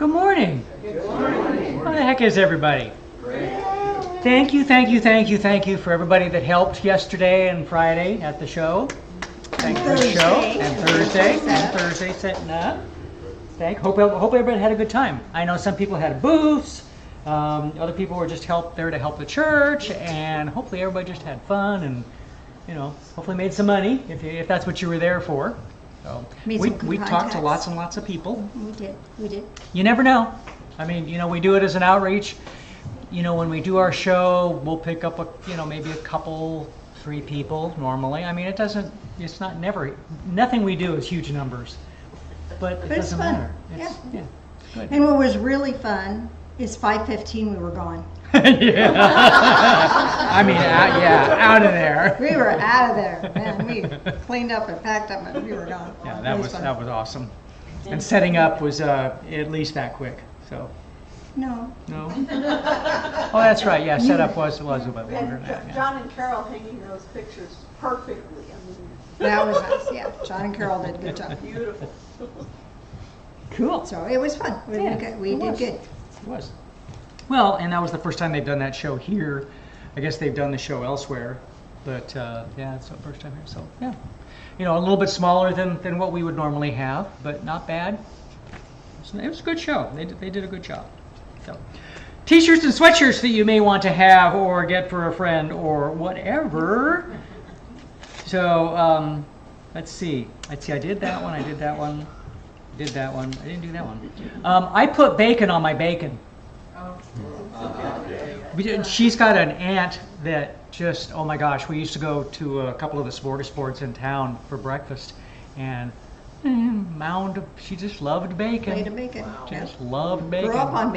Good morning. Good morning. How the heck is everybody? Great. Thank you for everybody that helped yesterday and Friday at the show. Thanks for the show. And Thursday setting up. Hope everybody had a good time. I know some people had booths. Other people were just there to help the church, and hopefully everybody just had fun and hopefully made some money if that's what you were there for. So we talked to lots and lots of people. We did. You never know. I mean, we do it as an outreach. When we do our show, we'll pick up maybe a couple, 3 people normally. I mean, nothing we do is huge numbers, but it doesn't matter. Yeah. Good. And what was really fun is 5:15 we were gone. Yeah. I mean, out of there. We were out of there, man. We cleaned up and packed up and we were gone. Yeah, that was awesome. And setting up was at least that quick. So. No. Oh, that's right. Yeah, setup was a bit longer than that. Yeah. John and Carol hanging those pictures perfectly. I mean, That was nice. Yeah, John and Carol did a good job. beautiful. Cool. So it was fun. We did good. It was. Well, and that was the first time they've done that show here. I guess they've done the show elsewhere, but it's the first time here. So yeah, a little bit smaller than what we would normally have, but not bad. It was a good show. They did a good job. So, T-shirts and sweatshirts that you may want to have or get for a friend or whatever. So let's see. I did that one. I didn't do that one. I put bacon on my bacon. She's got an aunt that just, oh my gosh, we used to go to a couple of the sports in town for breakfast, and she just loved bacon. Made a bacon. Just loved bacon. Grew up on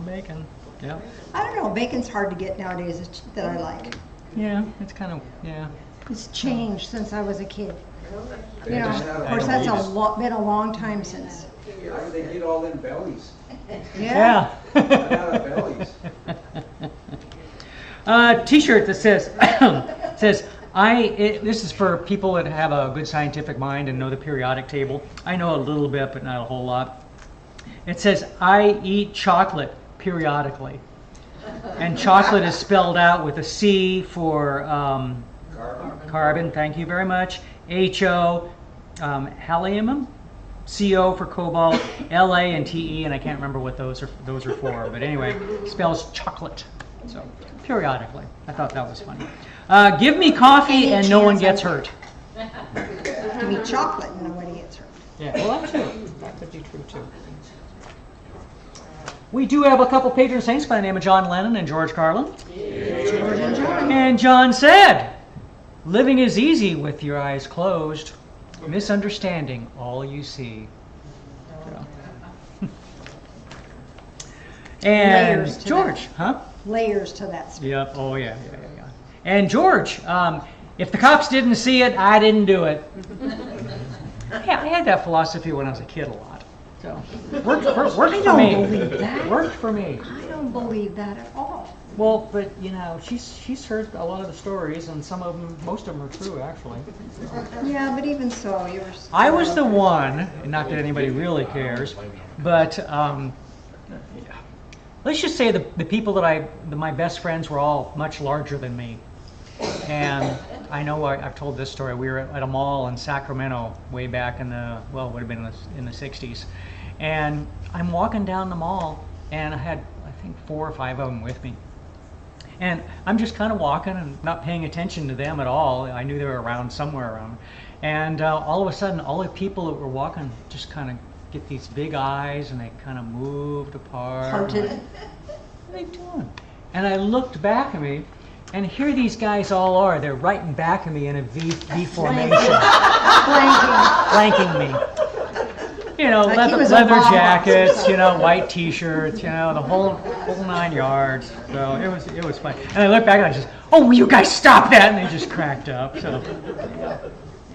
bacon. Yeah. I don't know, bacon's hard to get nowadays that I like. Yeah, it's kind of, It's changed since I was a kid. Of course, that's been a long time since. How do they get all them bellies? Yeah. Out of bellies. T-shirt that says, this is for people that have a good scientific mind and know the periodic table. I know a little bit, but not a whole lot. It says, I eat chocolate periodically. And chocolate is spelled out with a C for carbon, thank you very much. H-O, helium, CO for cobalt, LA and TE, and I can't remember what those are for, but anyway, spells chocolate. So, periodically. I thought that was funny. Give me coffee and no one gets hurt. Give me chocolate and nobody gets hurt. Yeah, well, that too. That could be true too. We do have a couple patron saints by the name of John Lennon and George Carlin. And John said, living is easy with your eyes closed, misunderstanding all you see. So. And George, Layers to that story. Yep. Oh yeah. And George, if the cops didn't see it, I didn't do it. Yeah, I had that philosophy when I was a kid a lot. So worked for me. I don't believe that. Worked for me. I don't believe that at all. Well, but she's heard a lot of the stories, and most of them are true, actually. Yeah, but even so, I was the one, not that anybody really cares, but let's just say the people that my best friends were all much larger than me. And I know I've told this story. We were at a mall in Sacramento way back it would have been in the 60s. And I'm walking down the mall, and I had, I think, 4 or 5 of them with me. And I'm just kind of walking and not paying attention to them at all. I knew they were somewhere around. And all of a sudden, all the people that were walking just kind of get these big eyes, and they kind of moved apart. Hunted. What are they doing? And I looked back at me, and here these guys all are. They're right in back of me in a V formation. Flanking me. Leather jackets, white T-shirts, the whole 9 yards. So it was fun. And I looked back and I just, oh, you guys stop that! And they just cracked up. So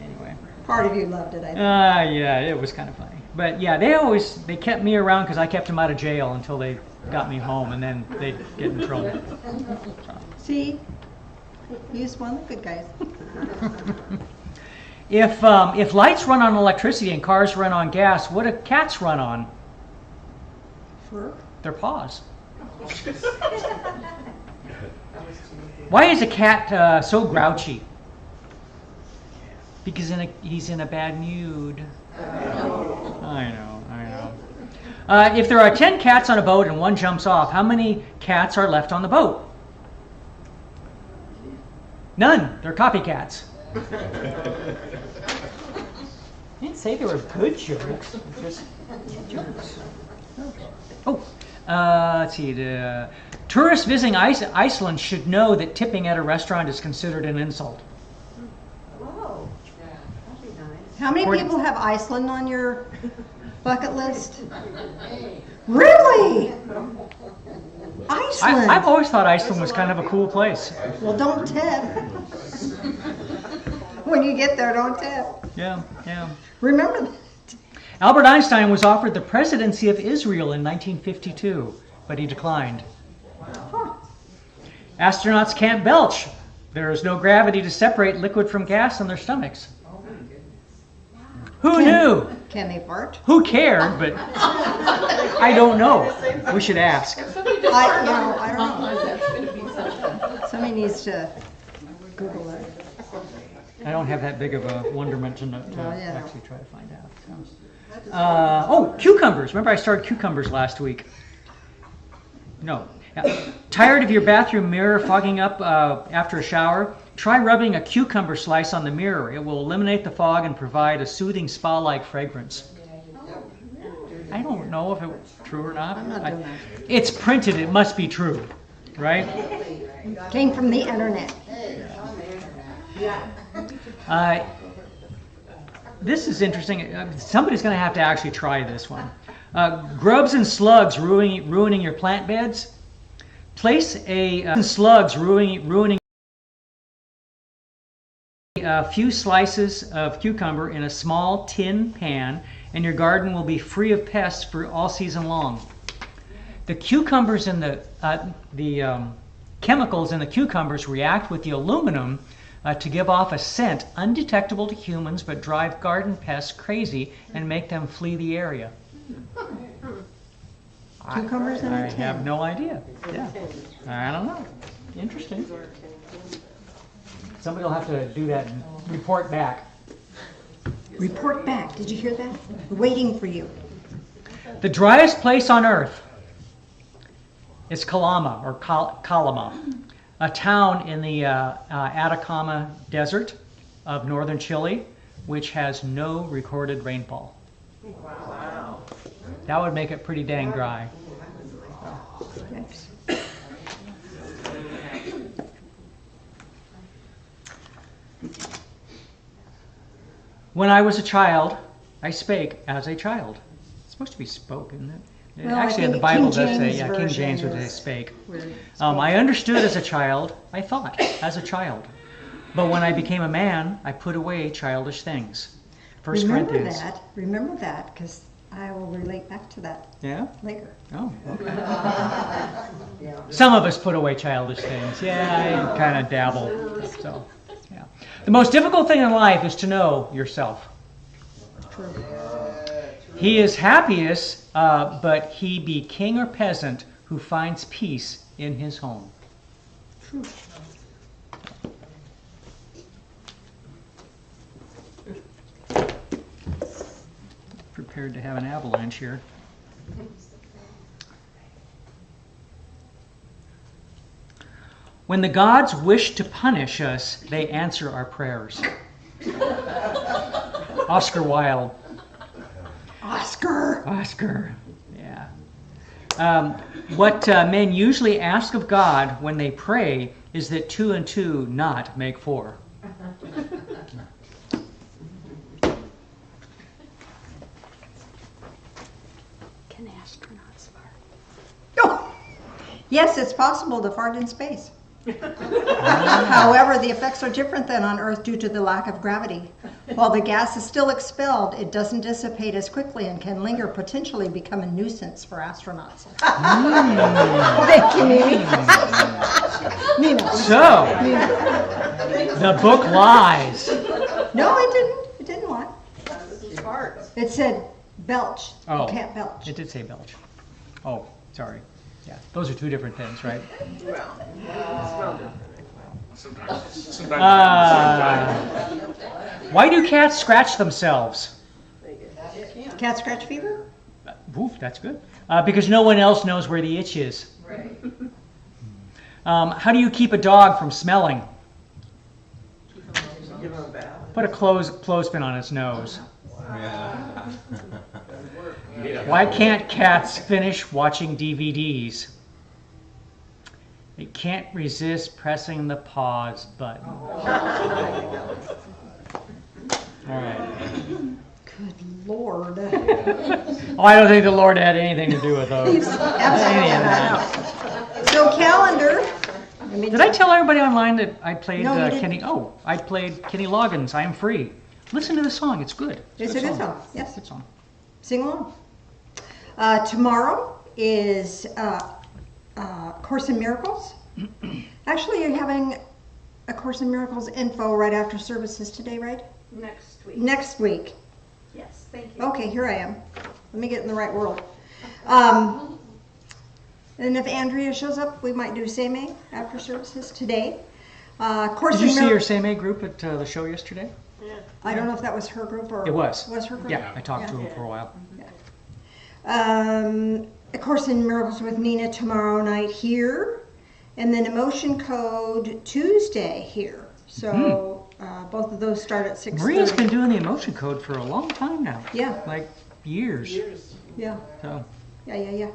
anyway. Part of you loved it, I think. Yeah, it was kind of funny. But yeah, they kept me around because I kept them out of jail until they got me home, and then they'd get in trouble. So. See, you just one of the good guys. If lights run on electricity and cars run on gas, what do cats run on? Fur? Their paws. Why is a cat so grouchy? Because he's in a bad mood. I know. If there are 10 cats on a boat and one jumps off, how many cats are left on the boat? None. They're copycats. I didn't say they were good jokes. Just jokes. Oh, let's see. Tourists visiting Iceland should know that tipping at a restaurant is considered an insult. Whoa. That'd be nice. How many people have Iceland on your bucket list? Really? Iceland? I've always thought Iceland was kind of a cool place. Well, don't tip. When you get there, don't tip. Yeah. Remember that. Albert Einstein was offered the presidency of Israel in 1952, but he declined. Huh. Astronauts can't belch. There is no gravity to separate liquid from gas in their stomachs. Who knew? Can they fart? Who cared? But I don't know. We should ask. I don't know. Somebody needs to Google it. I don't have that big of a wonderment to yeah. actually try to find out. Cucumbers. Remember I started cucumbers last week. No. Yeah. Tired of your bathroom mirror fogging up after a shower? Try rubbing a cucumber slice on the mirror. It will eliminate the fog and provide a soothing spa-like fragrance. I don't know if it's true or not. I'm not doing that. It's printed. It must be true, right? Came from the internet. This is interesting. Somebody's going to have to actually try this one. Grubs and slugs ruining your plant beds. Place slugs ruining a few slices of cucumber in a small tin pan, and your garden will be free of pests for all season long. The cucumbers and the chemicals in the cucumbers react with the aluminum to give off a scent undetectable to humans, but drive garden pests crazy and make them flee the area. Cucumbers in a I tin. have no idea. Yeah, I don't know. Interesting. Somebody will have to do that and report back. Report back. Did you hear that? We're waiting for you. The driest place on earth is Calama, or Calama, a town in the Atacama Desert of northern Chile, which has no recorded rainfall. Wow. That would make it pretty dang dry. Thanks. When I was a child, I spake as a child. It's supposed to be spoke, isn't it? Well, I Actually, think the Bible King does say, James King version James would say is spake. where it I understood as a child, I thought as a child. But when I became a man, I put away childish things. 1 Corinthians. Remember that, because I will relate back to that Yeah? later. Oh, okay. Some of us put away childish things. Yeah, I kind of dabble. So, yeah. The most difficult thing in life is to know yourself. True. He is happiest, but he be king or peasant who finds peace in his home. True. Prepared to have an avalanche here. When the gods wish to punish us, they answer our prayers. Oscar Wilde. Oscar. Yeah. What men usually ask of God when they pray is that 2 and 2 not make 4. Can astronauts fart? Oh, yes, it's possible to fart in space. However, the effects are different than on Earth due to the lack of gravity. While the gas is still expelled, it doesn't dissipate as quickly and can linger, potentially become a nuisance for astronauts. Thank you, Mimi. Nina. So, the book lies. No, it didn't. It didn't lie. This is farts. It said belch. Oh. You can't belch. It did say belch. Oh, sorry. Yeah, those are two different things, right? Why do cats scratch themselves? Cat scratch fever? Oof, that's good. Because no one else knows where the itch is. Right. How do you keep a dog from smelling? Give them a bath. Put a clothespin on its nose. Why can't cats finish watching DVDs? They can't resist pressing the pause button. All right. Good Lord. Oh, I don't think the Lord had anything to do with those. Absolutely not. So calendar. Did I tell everybody online that I played No, you didn't. Kenny? Oh, I played Kenny Loggins' "I Am Free." Listen to the song; it's good. It's a good song. Yes. Good song. Sing along. Tomorrow is Course in Miracles. Actually, you're having a Course in Miracles info right after services today, right? Next week. Next week. Yes, thank you. Okay, here I am. Let me get in the right world. And if Andrea shows up, we might do Same after services today. Course Did you in see your Miracles. Same group at the show yesterday? I don't know if that was her group or It was. Was her group? Yeah, I talked to him for a while. A Course in Miracles with Nina tomorrow night here, and then Emotion Code Tuesday here. So both of those start at 6:30. Maria's been doing the emotion code for a long time now. Yeah, Like years. yeah, So yeah.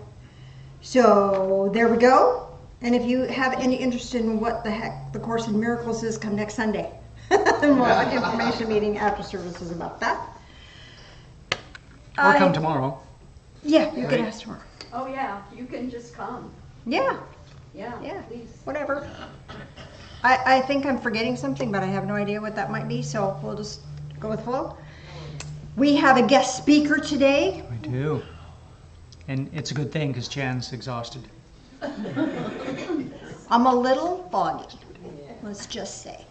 So there we go. And if you have any interest in what the heck the Course in Miracles is, come next Sunday. And we'll have an information meeting after services about that. or come tomorrow. Yeah, you can Right. ask tomorrow. Oh, yeah, you can just come. Yeah. Yeah, Yeah. please. Whatever. I think I'm forgetting something, but I have no idea what that might be, so we'll just go with flow. We have a guest speaker today. We do. And it's a good thing because Jan's exhausted. I'm a little foggy, let's just say.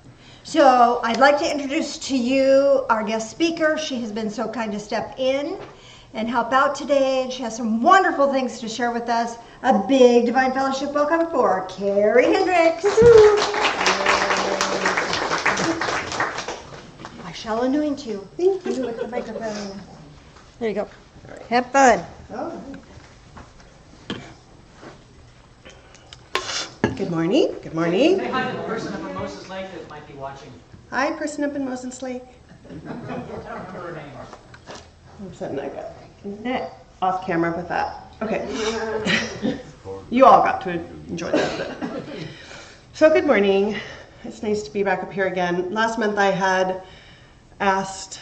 So I'd like to introduce to you our guest speaker. She has been so kind to step in and help out today, and she has some wonderful things to share with us. A big Divine Fellowship welcome for Keri Hendrix. I shall anoint you. Thank you with the microphone. There you go. Have fun. Good morning. Good morning. Say hi to the person up in Moses Lake that might be watching. Hi, person up in Moses Lake. I don't remember her name. I'm setting that off camera with that. Okay. You all got to enjoy that. So good morning. It's nice to be back up here again. Last month I had asked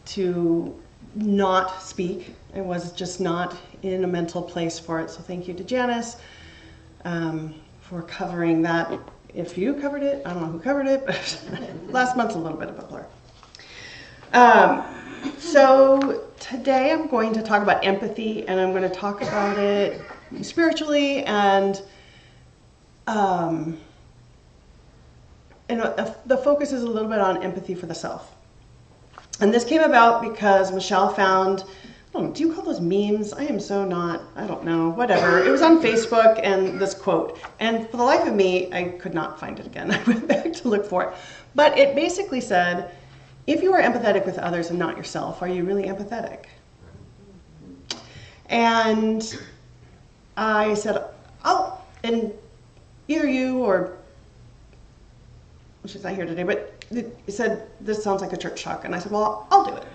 to not speak. I was just not in a mental place for it. So thank you to Janice for covering that. If you covered it, I don't know who covered it, but last month's a little bit of a blur. So today I'm going to talk about empathy, and I'm going to talk about it spiritually, and the focus is a little bit on empathy for the self. And this came about because Michelle found, do you call those memes? I am so not, I don't know, whatever. It was on Facebook, and this quote, and for the life of me, I could not find it again. I went back to look for it. But it basically said, if you are empathetic with others and not yourself, are you really empathetic? And I said, oh, and either you or, she's not here today, but it said, this sounds like a church talk. And I said, well, I'll do it.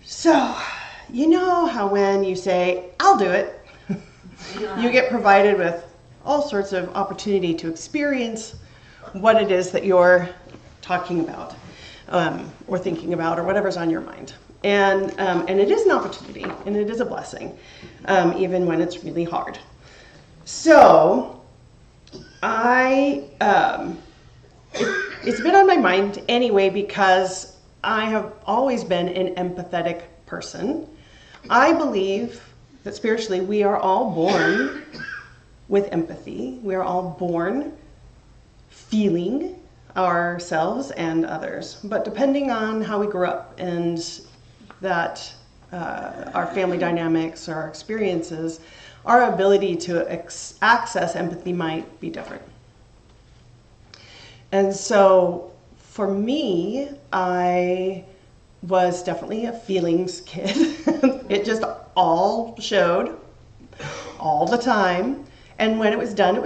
So, you know how when you say, I'll do it, you get provided with all sorts of opportunity to experience what it is that you're talking about. Or thinking about, or whatever's on your mind. And it is an opportunity, and it is a blessing, even when it's really hard. So, it's been on my mind anyway, because I have always been an empathetic person. I believe that spiritually we are all born with empathy. We are all born feeling ourselves and others, but depending on how we grew up and that our family dynamics or our experiences, our ability to access empathy might be different. And so for me, I was definitely a feelings kid. It just all showed all the time. And when it was done,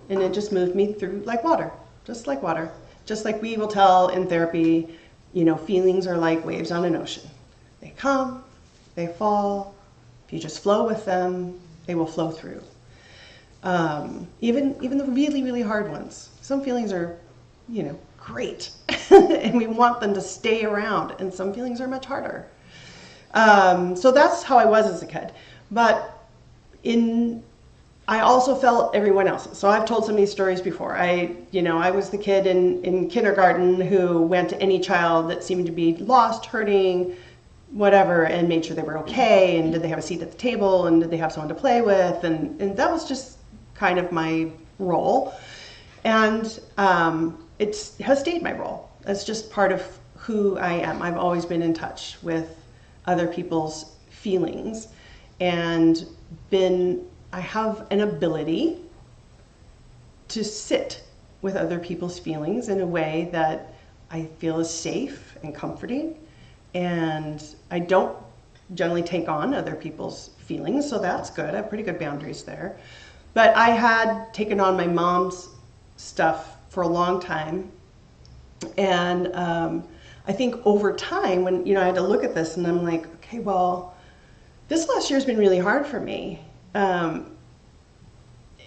and it just moved me through like water, just like water. Just like we will tell in therapy, you know, feelings are like waves on an ocean. They come, they fall. If you just flow with them, they will flow through. Even the really, really hard ones. Some feelings are, you know, great, and we want them to stay around, and some feelings are much harder. So that's how I was as a kid. But I also felt everyone else's. So I've told some of these stories before. I was the kid in kindergarten who went to any child that seemed to be lost, hurting, whatever, and made sure they were okay, and did they have a seat at the table, and did they have someone to play with, and that was just kind of my role. And it has stayed my role. It's just part of who I am. I've always been in touch with other people's feelings, and I have an ability to sit with other people's feelings in a way that I feel is safe and comforting. And I don't generally take on other people's feelings, so that's good. I have pretty good boundaries there. But I had taken on my mom's stuff for a long time. And I think over time, when I had to look at this, and I'm like, okay, well, this last year's been really hard for me.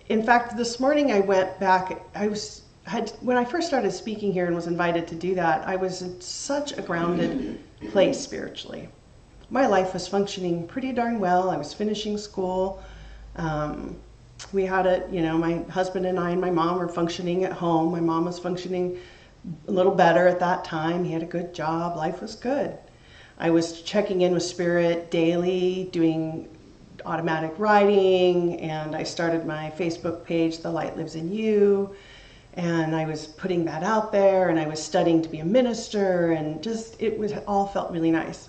In fact, this morning I went back. When I first started speaking here and was invited to do that, I was in such a grounded place spiritually. My life was functioning pretty darn well. I was finishing school. We had it, my husband and I and my mom were functioning at home. My mom was functioning a little better at that time. He had a good job. Life was good. I was checking in with Spirit daily, doing automatic writing, and I started my Facebook page, The Light Lives in You, and I was putting that out there, and I was studying to be a minister, and it all felt really nice.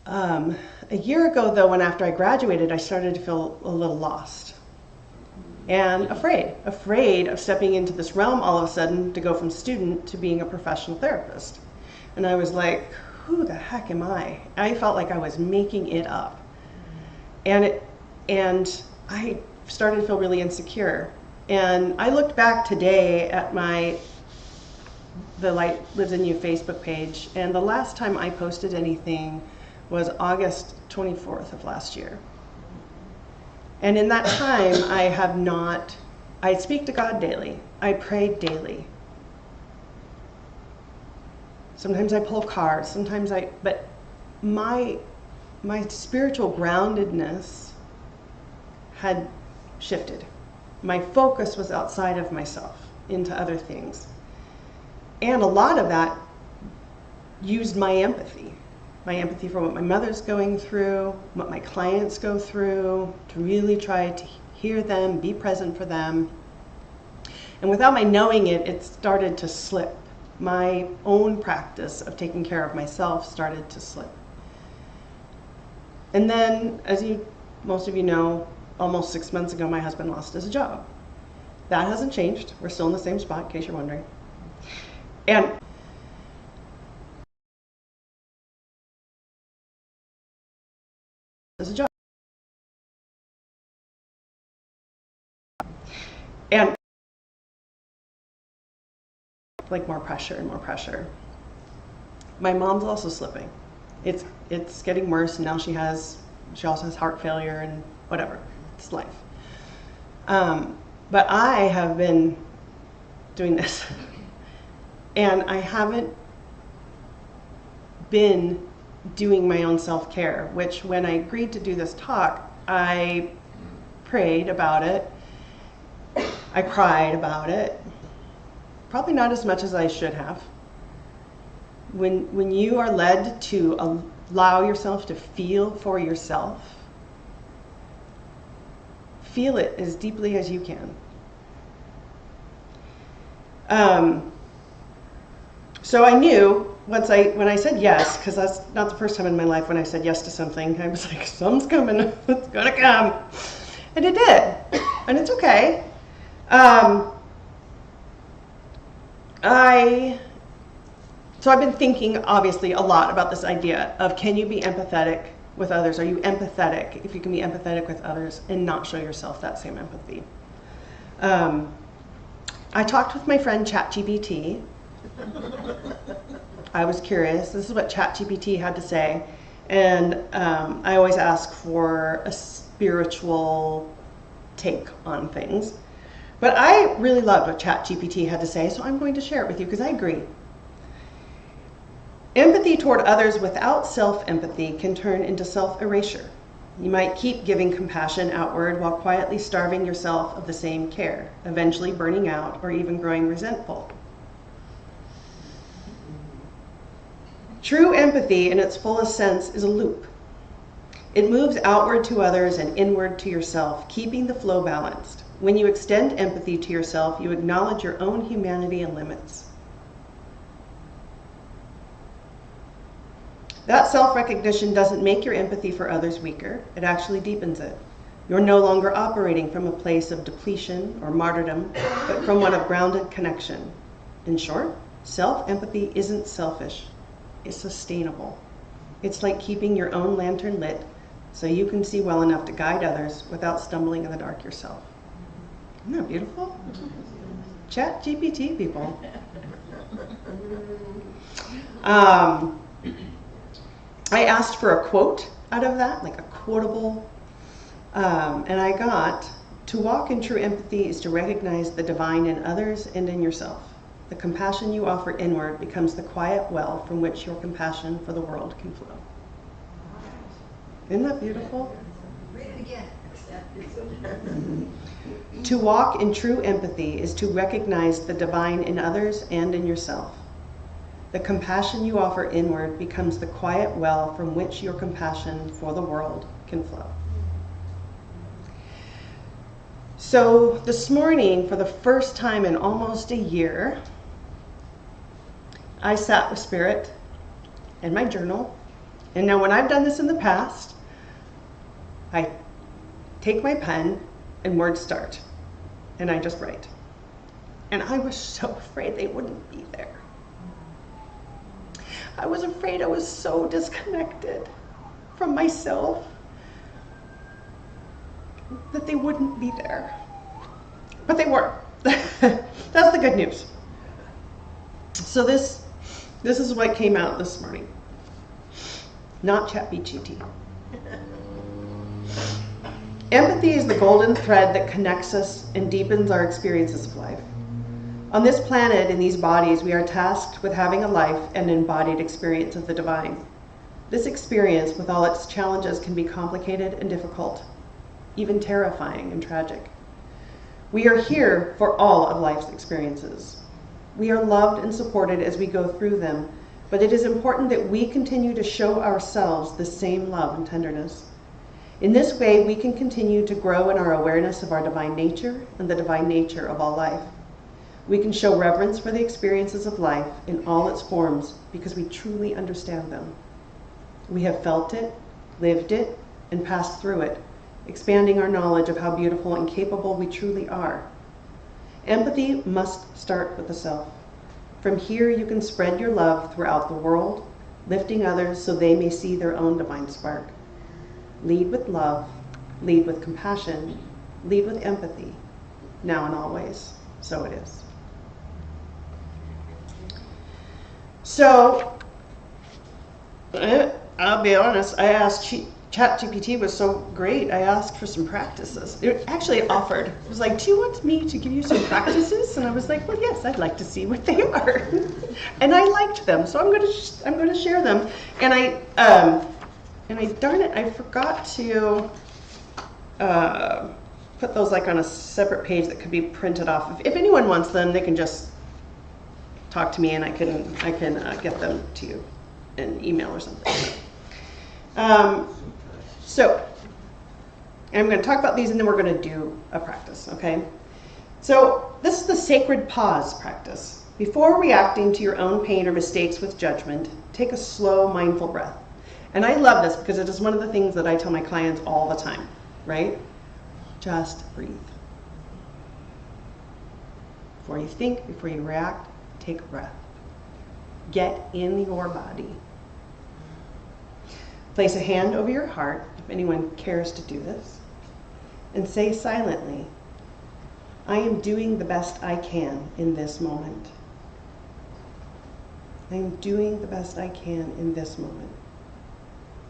A year ago, though, after I graduated, I started to feel a little lost and afraid of stepping into this realm all of a sudden to go from student to being a professional therapist. And I was like, who the heck am I? I felt like I was making it up. And I started to feel really insecure. And I looked back today at The Light Lives in You Facebook page, and the last time I posted anything was August 24th of last year. And in that time, I speak to God daily. I pray daily. Sometimes I pull cards, but my spiritual groundedness had shifted. My focus was outside of myself into other things. And a lot of that used my empathy for what my mother's going through, what my clients go through, to really try to hear them, be present for them. And without my knowing it, it started to slip. My own practice of taking care of myself started to slip. And then, as most of you know, almost 6 months ago, my husband lost his job. That hasn't changed. We're still in the same spot, in case you're wondering. And there's a job. And like more pressure and more pressure. My mom's also slipping. It's getting worse, and now she also has heart failure and whatever. It's life. But I have been doing this, and I haven't been doing my own self-care, which when I agreed to do this talk, I prayed about it. I cried about it. Probably not as much as I should have. When you are led to allow yourself to feel for yourself, feel it as deeply as you can. So I knew when I said yes, because that's not the first time in my life when I said yes to something, I was like, something's coming, it's gonna come. And it did, and it's okay. So I've been thinking, obviously, a lot about this idea of, can you be empathetic with others? Are you empathetic if you can be empathetic with others and not show yourself that same empathy? I talked with my friend ChatGPT. I was curious. This is what ChatGPT had to say. And I always ask for a spiritual take on things. But I really loved what ChatGPT had to say, so I'm going to share it with you because I agree. Empathy toward others without self-empathy can turn into self-erasure. You might keep giving compassion outward while quietly starving yourself of the same care, eventually burning out or even growing resentful. True empathy in its fullest sense is a loop. It moves outward to others and inward to yourself, keeping the flow balanced. When you extend empathy to yourself, you acknowledge your own humanity and limits. That self-recognition doesn't make your empathy for others weaker. It actually deepens it. You're no longer operating from a place of depletion or martyrdom, but from one of grounded connection. In short, self-empathy isn't selfish. It's sustainable. It's like keeping your own lantern lit so you can see well enough to guide others without stumbling in the dark yourself. Isn't that beautiful? ChatGPT, people. I asked for a quote out of that, like a quotable, and I got, to walk in true empathy is to recognize the divine in others and in yourself. The compassion you offer inward becomes the quiet well from which your compassion for the world can flow. Isn't that beautiful? Read it again. To walk in true empathy is to recognize the divine in others and in yourself. The compassion you offer inward becomes the quiet well from which your compassion for the world can flow. So this morning, for the first time in almost a year, I sat with Spirit in my journal. And now when I've done this in the past, I take my pen and words start. And I just write. And I was so afraid they wouldn't be there. I was afraid I was so disconnected from myself that they wouldn't be there. But they were. That's the good news. So this is what came out this morning. Not ChatGPT. Empathy is the golden thread that connects us and deepens our experiences of life. On this planet, in these bodies, we are tasked with having a life and embodied experience of the divine. This experience, with all its challenges, can be complicated and difficult, even terrifying and tragic. We are here for all of life's experiences. We are loved and supported as we go through them, but it is important that we continue to show ourselves the same love and tenderness. In this way, we can continue to grow in our awareness of our divine nature and the divine nature of all life. We can show reverence for the experiences of life in all its forms because we truly understand them. We have felt it, lived it, and passed through it, expanding our knowledge of how beautiful and capable we truly are. Empathy must start with the self. From here, you can spread your love throughout the world, lifting others so they may see their own divine spark. Lead with love, lead with compassion, lead with empathy, now and always. So it is. So, I'll be honest, I asked ChatGPT was so great, I asked for some practices. It actually offered. It was like, do you want me to give you some practices? And I was like, well, yes, I'd like to see what they are. And I liked them, so I'm going to share them. And darn it, I forgot to put those like on a separate page that could be printed off. If anyone wants them, they can just talk to me and I can get them to you in email or something. So I'm going to talk about these and then we're going to do a practice, okay? So this is the sacred pause practice. Before reacting to your own pain or mistakes with judgment, take a slow, mindful breath. And I love this because it is one of the things that I tell my clients all the time, right? Just breathe. Before you think, before you react, take a breath. Get in your body. Place a hand over your heart, if anyone cares to do this, and say silently, I am doing the best I can in this moment. I am doing the best I can in this moment.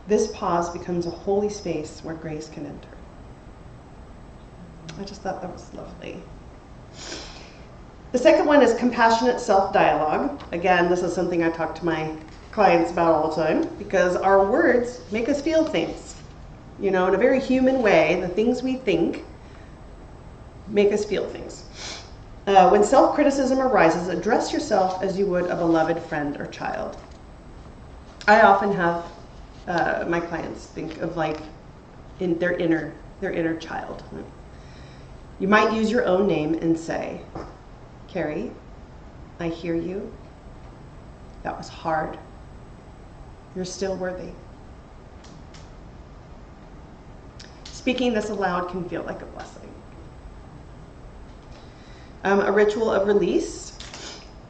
This pause becomes a holy space where grace can enter. I just thought that was lovely. The second one is compassionate self-dialogue. Again, this is something I talk to my clients about all the time because our words make us feel things. You know, in a very human way, the things we think make us feel things. When self-criticism arises, address yourself as you would a beloved friend or child. I often have my clients think of like in their inner child. You might use your own name and say, Keri, I hear you. That was hard. You're still worthy. Speaking this aloud can feel like a blessing. A ritual of release.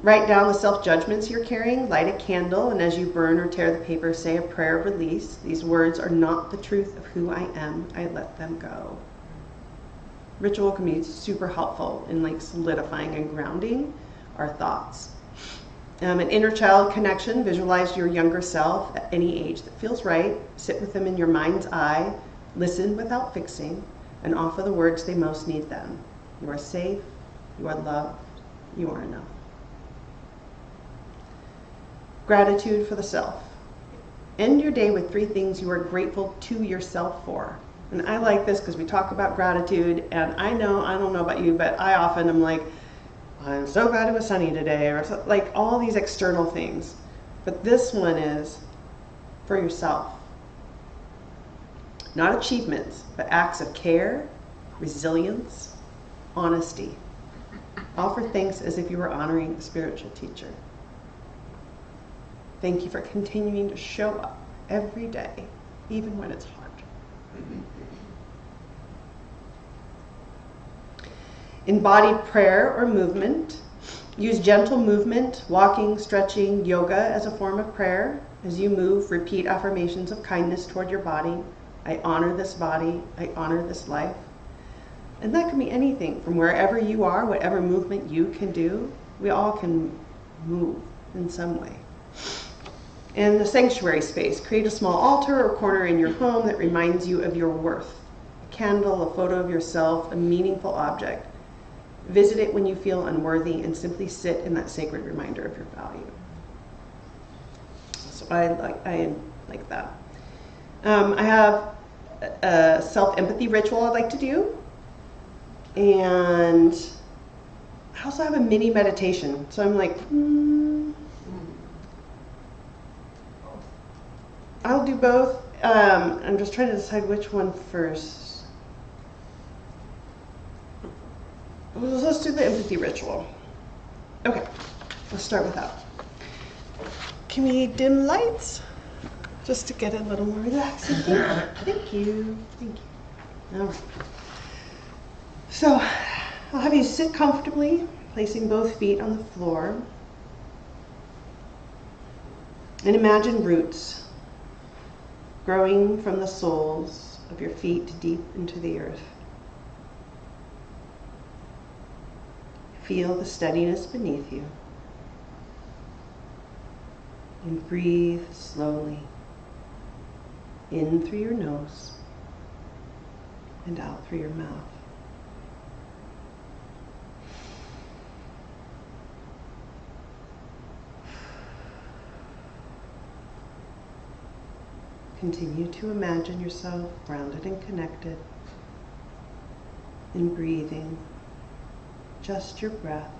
Write down the self-judgments you're carrying, light a candle, and as you burn or tear the paper, say a prayer of release. These words are not the truth of who I am. I let them go. Ritual can be super helpful in like solidifying and grounding our thoughts. An inner child connection. Visualize your younger self at any age that feels right. Sit with them in your mind's eye. Listen without fixing, and offer the words they most need them. You are safe. You are loved. You are enough. Gratitude for the self. End your day with 3 things you are grateful to yourself for. And I like this because we talk about gratitude, and I don't know about you, but I often am like, I'm so glad it was sunny today, or like all these external things. But this one is for yourself. Not achievements, but acts of care, resilience, honesty. Offer thanks as if you were honoring a spiritual teacher. Thank you for continuing to show up every day, even when it's hard. Embodied prayer or movement. Use gentle movement, walking, stretching, yoga as a form of prayer. As you move, repeat affirmations of kindness toward your body. I honor this body. I honor this life. And that can be anything from wherever you are, whatever movement you can do. We all can move in some way. And the sanctuary space. Create a small altar or corner in your home that reminds you of your worth. A candle, a photo of yourself, a meaningful object. Visit it when you feel unworthy and simply sit in that sacred reminder of your value. So I like that. I have a self-empathy ritual I'd like to do. And I also have a mini meditation. So I'm like, I'll do both. I'm just trying to decide which one first. Let's do the empathy ritual. Okay, let's start with that. Can we dim lights? Just to get it a little more relaxing. Thank you. Thank you. All right. So, I'll have you sit comfortably, placing both feet on the floor. And imagine roots growing from the soles of your feet deep into the earth. Feel the steadiness beneath you. And breathe slowly in through your nose and out through your mouth. Continue to imagine yourself grounded and connected, and breathing just your breath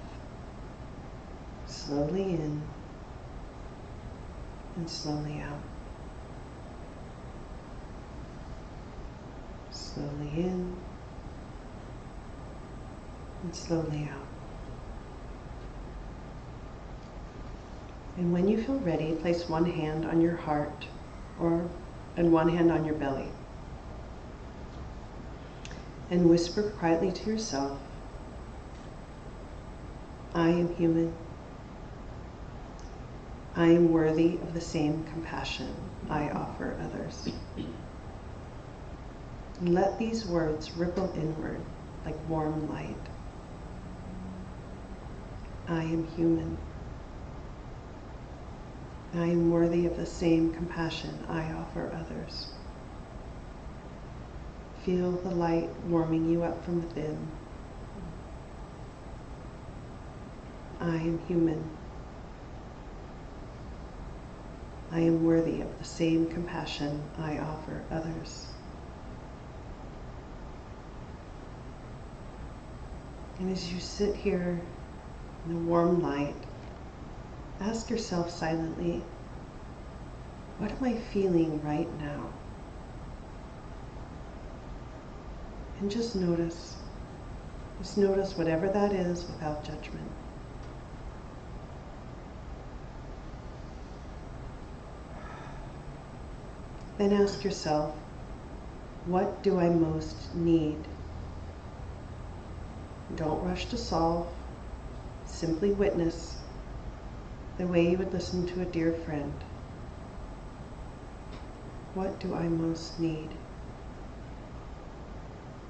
slowly in and slowly out. Slowly in and slowly out. And when you feel ready, place one hand on your heart and one hand on your belly. And whisper quietly to yourself, I am human. I am worthy of the same compassion I offer others. And let these words ripple inward like warm light. I am human. I am worthy of the same compassion I offer others. Feel the light warming you up from within. I am human. I am worthy of the same compassion I offer others. And as you sit here in the warm light, ask yourself silently, what am I feeling right now? And just notice. Just notice whatever that is without judgment. Then ask yourself, what do I most need? Don't rush to solve. Simply witness the way you would listen to a dear friend. What do I most need?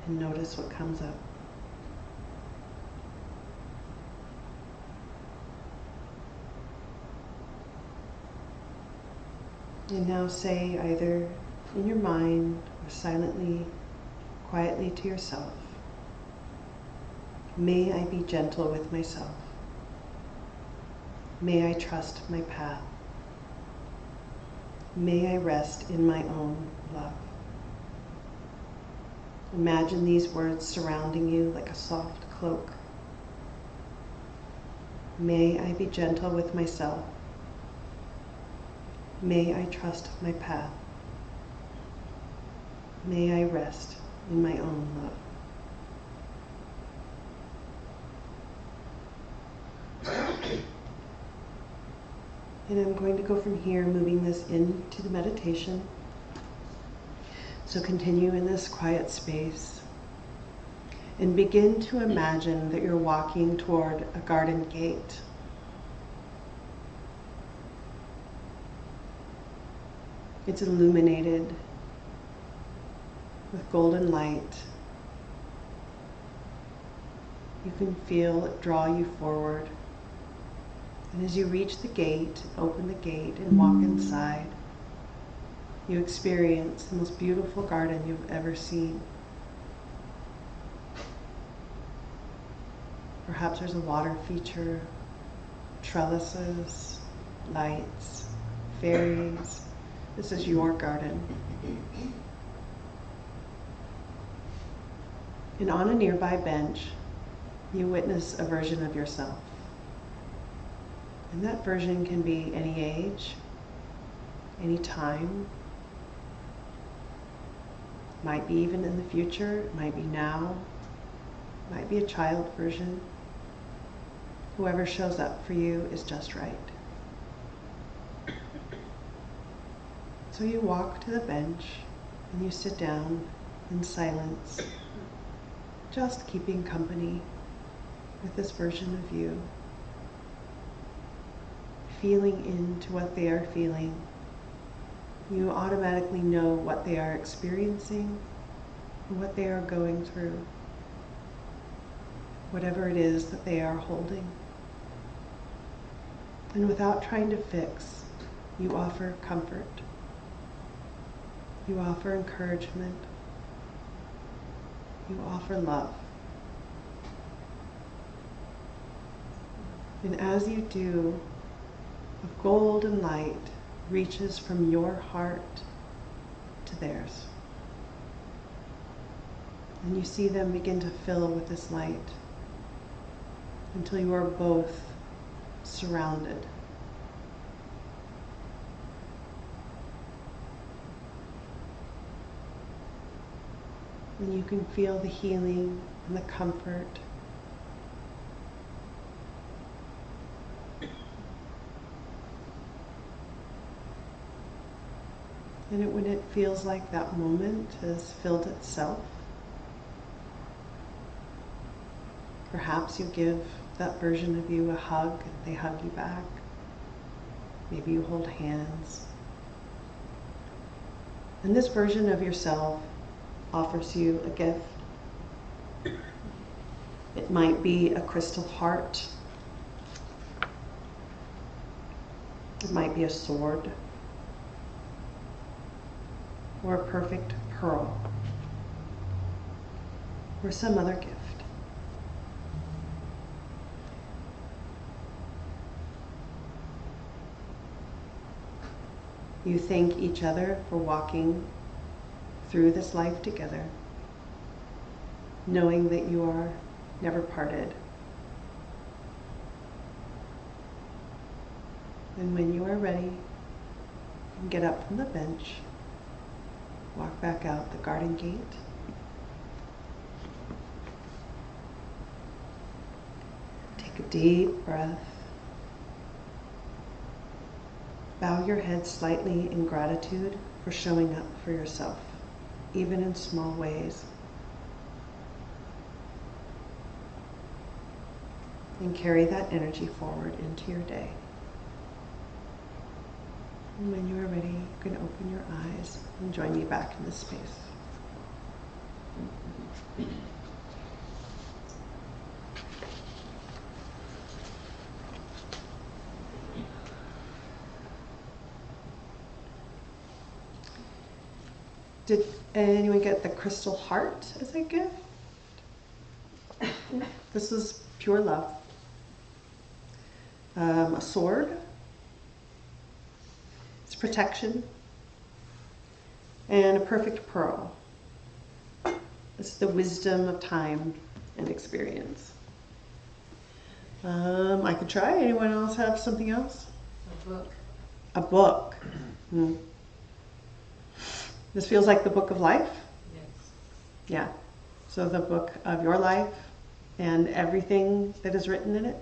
And notice what comes up. And now say either in your mind or silently, quietly to yourself, may I be gentle with myself. May I trust my path. May I rest in my own love. Imagine these words surrounding you like a soft cloak. May I be gentle with myself. May I trust my path. May I rest in my own love. And I'm going to go from here, moving this into the meditation. So continue in this quiet space and begin to imagine that you're walking toward a garden gate. It's illuminated with golden light. You can feel it draw you forward. And as you reach the gate, open the gate and walk inside, you experience the most beautiful garden you've ever seen. Perhaps there's a water feature, trellises, lights, fairies. This is your garden. And on a nearby bench, you witness a version of yourself. And that version can be any age, any time. Might be even in the future, it might be now, it might be a child version. Whoever shows up for you is just right. So you walk to the bench and you sit down in silence, just keeping company with this version of you, feeling into what they are feeling. You automatically know what they are experiencing and what they are going through, whatever it is that they are holding. And without trying to fix, you offer comfort. You offer encouragement. You offer love. And as you do, a golden light reaches from your heart to theirs. And you see them begin to fill with this light until you are both surrounded. And you can feel the healing and the comfort. And when it feels like that moment has filled itself, perhaps you give that version of you a hug and they hug you back. Maybe you hold hands. And this version of yourself offers you a gift. It might be a crystal heart. It might be a sword. Or a perfect pearl. Or some other gift. You thank each other for walking through this life together, knowing that you are never parted. And when you are ready, you can get up from the bench, walk back out the garden gate, take a deep breath. Bow your head slightly in gratitude for showing up for yourself, even in small ways. And carry that energy forward into your day. And when you are ready, you can open your eyes and join me back in this space. Did anyone get the crystal heart as a gift? This is pure love. A sword. It's protection. And a perfect pearl. It's the wisdom of time and experience. I could try. Anyone else have something else? A book. A book. This feels like the book of life? Yes. Yeah. So the book of your life and everything that is written in it.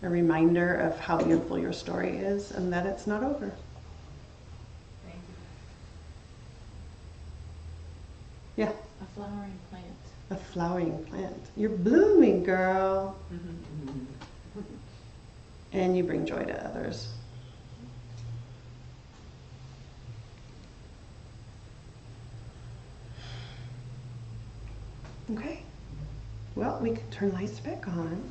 A reminder of how beautiful your story is and that it's not over. Thank Yeah. you. A flowering plant. A flowering plant. You're blooming, girl. And you bring joy to others. Okay. Well, we can turn lights back on.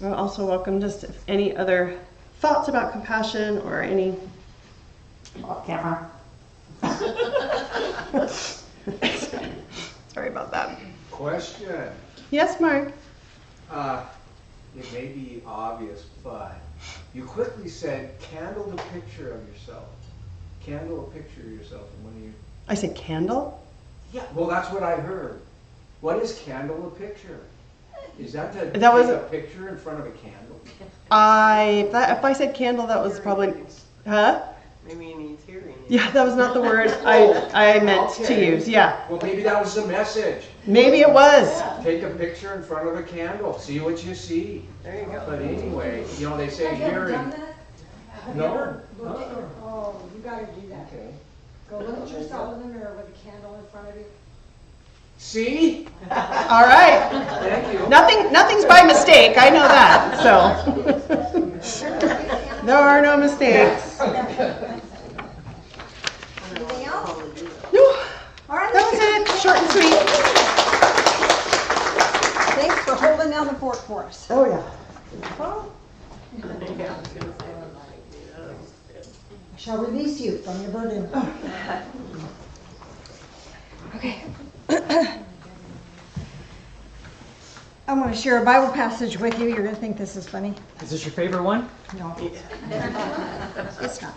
We're also welcome just if any other thoughts about compassion or any off camera. Sorry about that. Question. Yes, Mark. It may be obvious, but you quickly said, candle the picture of yourself. Candle a picture of yourself. And when you... I said candle? Yeah, well, that's what I heard. What is candle a picture? Is that to That was take a picture in front of a candle? If I said candle, that was probably, huh? Maybe he needs hearing. Yeah, that was not the word I meant to Okay. use. Yeah, Well, maybe that was the message. maybe it was. Take a picture in front of a candle. See what you see. There you go. But anyway, you know, they say hearing. No? Oh, you gotta do that. Okay. Go look at yourself in the mirror with a candle in front of you. See? All right. Thank you. Nothing's by mistake. I know that. So there are no mistakes. Anything else? No, All right. that was it. Short and sweet. Thanks for holding down the fort for us. Oh yeah. I shall release you from your burden. Okay. I'm going to share a Bible passage with you. You're going to think this is funny. Is this your favorite one? No. It's not.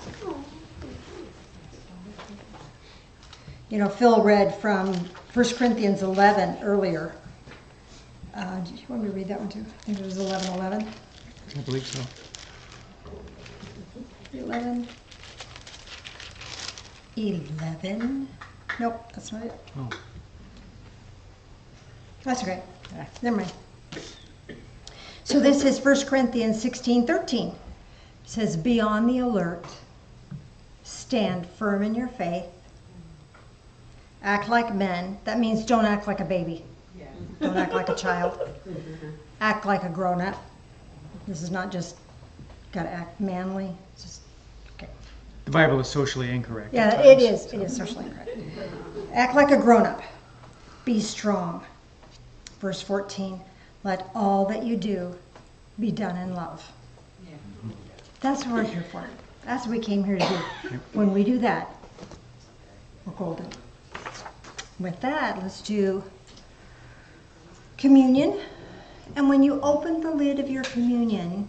You know, Phil read from 1 Corinthians 11 earlier. Do you want me to read that one too? I think it was 11:11. I believe so. 11. Nope, that's not it. Oh. That's okay. Never mind. So this is 1 Corinthians 16:13. says, be on the alert, stand firm in your faith, act like men. That means don't act like a baby. Don't act like a child. Act like a grown-up. This is not just gotta act manly. It's just, okay. The Bible is socially incorrect. Yeah, at it times. is. It is socially correct. Act like a grown-up. Be strong. Verse 14, let all that you do be done in love. That's what we're here for. That's what we came here to do. When we do that, we're golden. With that, let's do communion. And when you open the lid of your communion,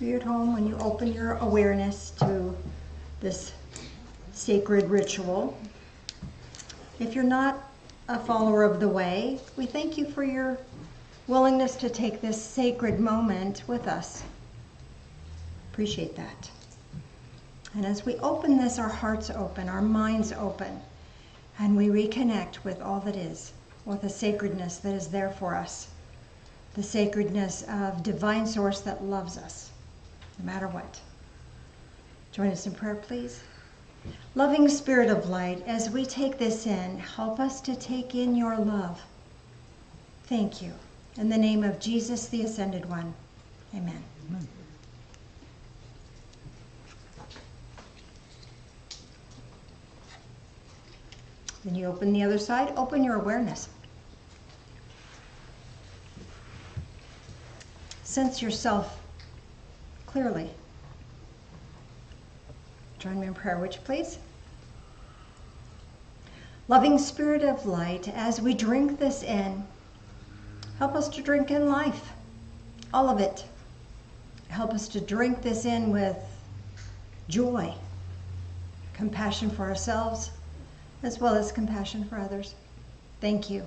you're at home, when you open your awareness to this sacred ritual, if you're not a follower of the way, we thank you for your willingness to take this sacred moment with us. Appreciate that. And as we open this, our hearts open, our minds open, and we reconnect with all that is, with the sacredness that is there for us, the sacredness of divine source that loves us, no matter what. Join us in prayer, please. Loving Spirit of light, as we take this in, help us to take in your love. Thank you. In the name of Jesus, the Ascended One. Amen. Amen. Then you open the other side, open your awareness. Sense yourself clearly. Join me in prayer, would you please? Loving Spirit of light, as we drink this in, help us to drink in life, all of it. Help us to drink this in with joy, compassion for ourselves, as well as compassion for others. Thank you.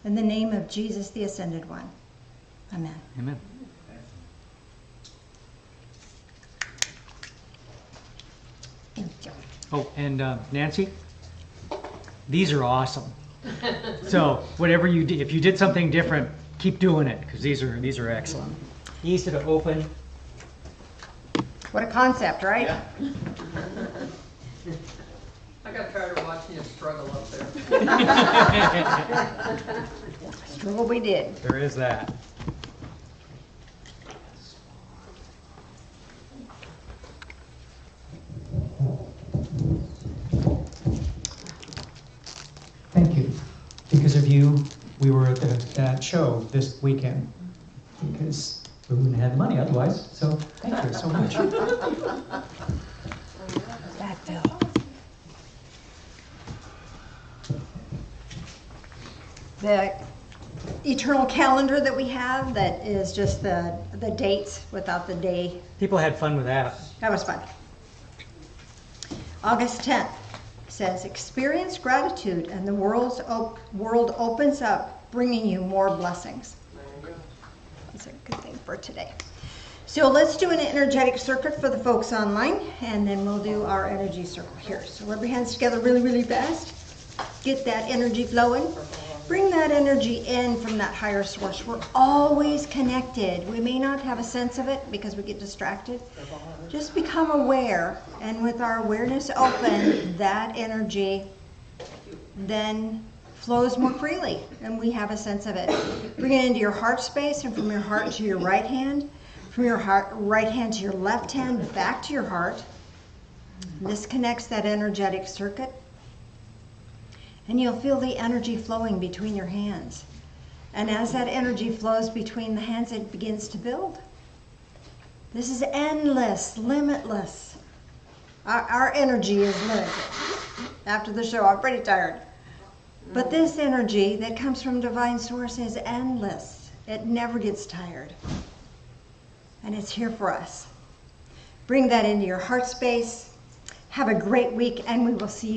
In the name of Jesus, the Ascended One. Amen. Amen. Thank you. Oh, and Nancy, these are awesome. So whatever you did, if you did something different, keep doing it, because these are excellent. Easy to open. What a concept, right? Yeah. I got tired of watching you struggle up there. Struggle we did. There is that. Thank you. Because of you, we were at that show this weekend. Because we wouldn't have the money otherwise. So thank you so much. That Bill. The eternal calendar that we have, that is just the dates without the day. People had fun with that. That was fun. August 10th says, experience gratitude and the world opens up, bringing you more blessings. That's a good thing for today. So let's do an energetic circuit for the folks online, and then we'll do our energy circle here. So rub your hands together really, really fast. Get that energy flowing. Bring that energy in from that higher source. We're always connected. We may not have a sense of it because we get distracted. Just become aware, and with our awareness open, that energy then flows more freely, and we have a sense of it. Bring it into your heart space, and from your heart to your right hand, from your right hand to your left hand, back to your heart. This connects that energetic circuit. And you'll feel the energy flowing between your hands. And as that energy flows between the hands, it begins to build. This is endless, limitless. Our energy is limited. After the show, I'm pretty tired. But this energy that comes from Divine Source is endless. It never gets tired. And it's here for us. Bring that into your heart space. Have a great week, and we will see you